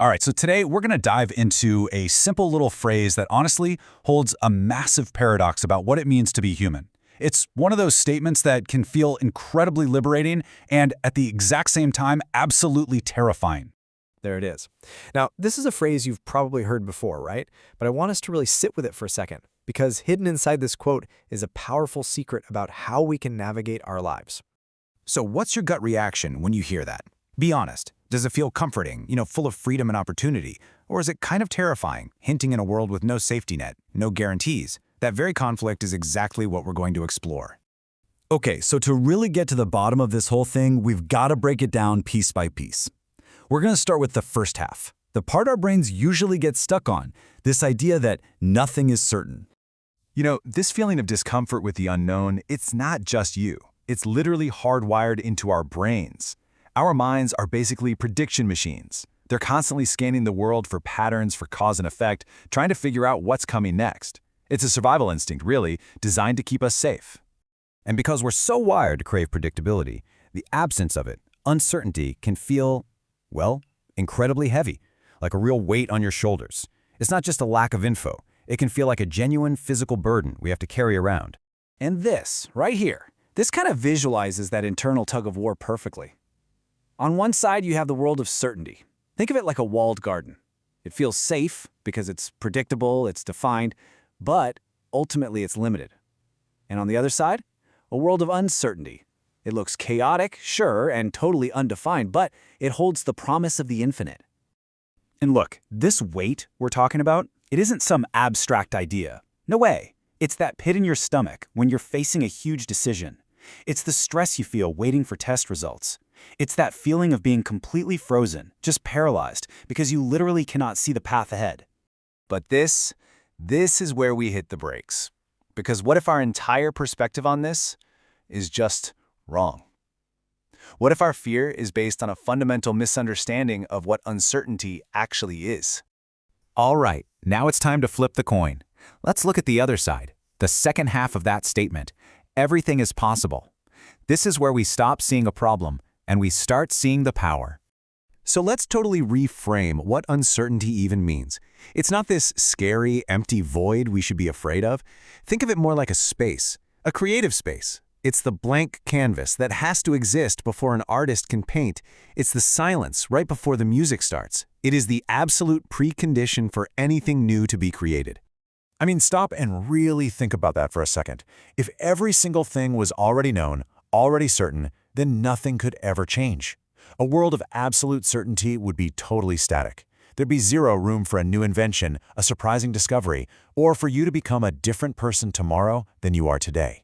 All right, so today we're going to dive into a simple little phrase that honestly holds a massive paradox about what it means to be human. It's one of those statements that can feel incredibly liberating and, at the exact same time, absolutely terrifying. There it is. Now, this is a phrase you've probably heard before, right? But I want us to really sit with it for a second, because hidden inside this quote is a powerful secret about how we can navigate our lives. So what's your gut reaction when you hear that? Be honest. Does it feel comforting, full of freedom and opportunity? Or is it kind of terrifying, hinting in a world with no safety net, no guarantees? That very conflict is exactly what we're going to explore. Okay, so to really get to the bottom of this whole thing, we've got to break it down piece by piece. We're going to start with the first half, the part our brains usually get stuck on, this idea that nothing is certain. This feeling of discomfort with the unknown, it's not just you. It's literally hardwired into our brains. Our minds are basically prediction machines. They're constantly scanning the world for patterns, for cause and effect, trying to figure out what's coming next. It's a survival instinct, really, designed to keep us safe. And because we're so wired to crave predictability, the absence of it, uncertainty, can feel, incredibly heavy, like a real weight on your shoulders. It's not just a lack of info. It can feel like a genuine physical burden we have to carry around. And this, right here, this kind of visualizes that internal tug-of-war perfectly. On one side, you have the world of certainty. Think of it like a walled garden. It feels safe because it's predictable, it's defined, but ultimately it's limited. And on the other side, a world of uncertainty. It looks chaotic, sure, and totally undefined, but it holds the promise of the infinite. And look, this weight we're talking about, it isn't some abstract idea. No way. It's that pit in your stomach when you're facing a huge decision. It's the stress you feel waiting for test results. It's that feeling of being completely frozen, just paralyzed, because you literally cannot see the path ahead. But this is where we hit the brakes. Because what if our entire perspective on this is just wrong? What if our fear is based on a fundamental misunderstanding of what uncertainty actually is? All right, now it's time to flip the coin. Let's look at the other side, the second half of that statement. Everything is possible. This is where we stop seeing a problem and we start seeing the power. So let's totally reframe what uncertainty even means. It's not this scary, empty void we should be afraid of. Think of it more like a space, a creative space. It's the blank canvas that has to exist before an artist can paint. It's the silence right before the music starts. It is the absolute precondition for anything new to be created. I mean, stop and really think about that for a second. If every single thing was already known, already certain, then nothing could ever change. A world of absolute certainty would be totally static. There'd be zero room for a new invention, a surprising discovery, or for you to become a different person tomorrow than you are today.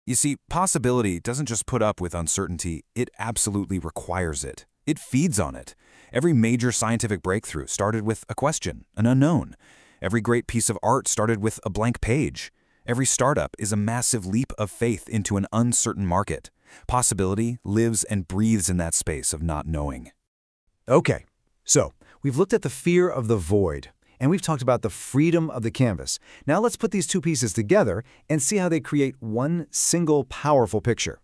You see, possibility doesn't just put up with uncertainty, it absolutely requires it. It feeds on it. Every major scientific breakthrough started with a question, an unknown. Every great piece of art started with a blank page. Every startup is a massive leap of faith into an uncertain market. Possibility lives and breathes in that space of not knowing. Okay, so we've looked at the fear of the void, and we've talked about the freedom of the canvas. Now let's put these two pieces together and see how they create one single powerful picture.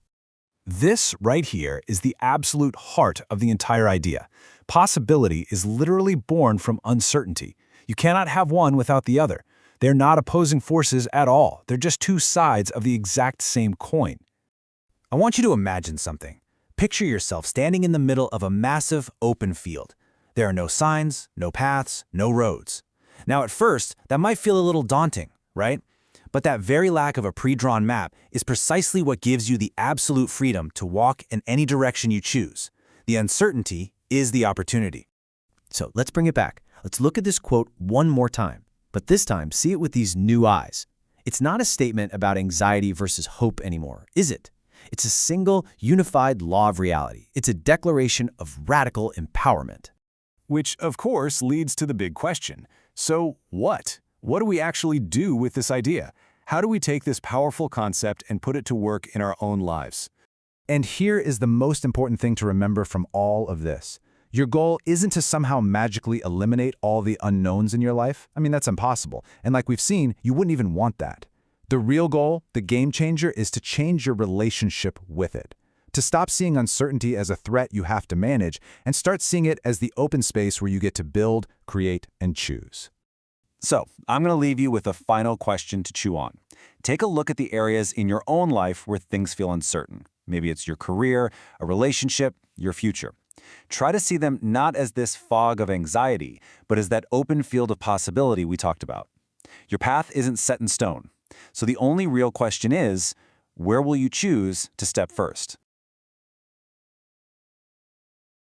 This right here is the absolute heart of the entire idea. Possibility is literally born from uncertainty. You cannot have one without the other. They're not opposing forces at all. They're just two sides of the exact same coin. I want you to imagine something. Picture yourself standing in the middle of a massive open field. There are no signs, no paths, no roads. Now at first, that might feel a little daunting, right? But that very lack of a pre-drawn map is precisely what gives you the absolute freedom to walk in any direction you choose. The uncertainty is the opportunity. So let's bring it back. Let's look at this quote one more time, but this time see it with these new eyes. It's not a statement about anxiety versus hope anymore, is it? It's a single, unified law of reality. It's a declaration of radical empowerment. Which, of course, leads to the big question. So what? What do we actually do with this idea? How do we take this powerful concept and put it to work in our own lives? And here is the most important thing to remember from all of this. Your goal isn't to somehow magically eliminate all the unknowns in your life. I mean, that's impossible. And like we've seen, you wouldn't even want that. The real goal, the game changer, is to change your relationship with it. To stop seeing uncertainty as a threat you have to manage and start seeing it as the open space where you get to build, create, and choose. So, I'm going to leave you with a final question to chew on. Take a look at the areas in your own life where things feel uncertain. Maybe it's your career, a relationship, your future. Try to see them not as this fog of anxiety, but as that open field of possibility we talked about. Your path isn't set in stone. So the only real question is, where will you choose to step first?